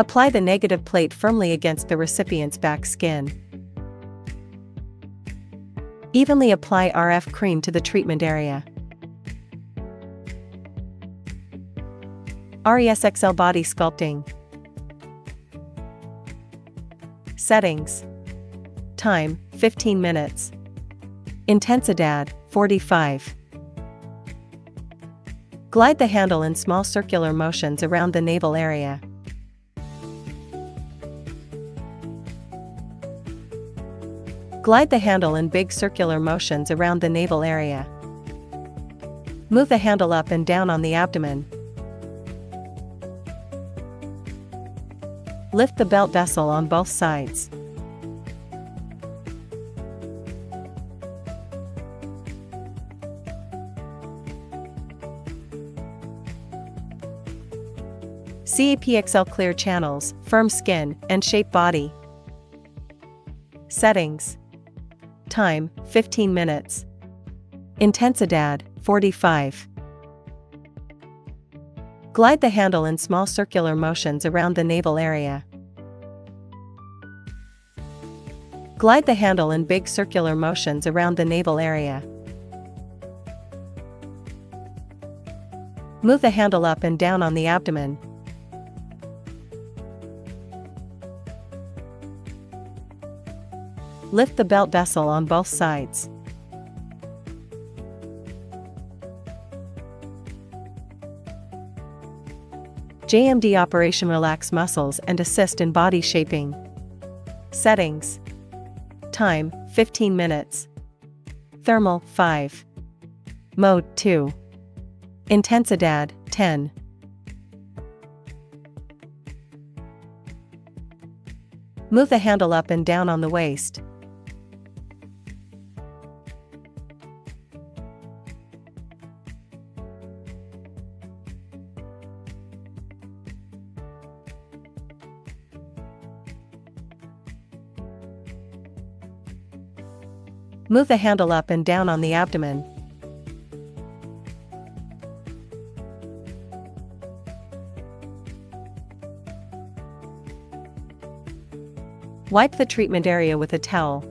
Apply the negative plate firmly against the recipient's back skin. Evenly apply RF cream to the treatment area. SR-RF203L Body Sculpting. Settings. Time, 15 minutes. Intensidad, 45. Glide the handle in small circular motions around the navel area. Glide the handle in big circular motions around the navel area. Move the handle up and down on the abdomen. Lift the belt vessel on both sides. CAPXL clear channels, firm skin, and shape body. Settings. Time, 15 minutes. Intensidad, 45. Glide the handle in small circular motions around the navel area. Glide the handle in big circular motions around the navel area. Move the handle up and down on the abdomen. Lift the belt vessel on both sides. JMD operation relax muscles and assist in body shaping. Settings. Time, 15 minutes. Thermal, 5. Mode, 2. Intensidad, 10. Move the handle up and down on the waist. Move the handle up and down on the abdomen. Wipe the treatment area with a towel.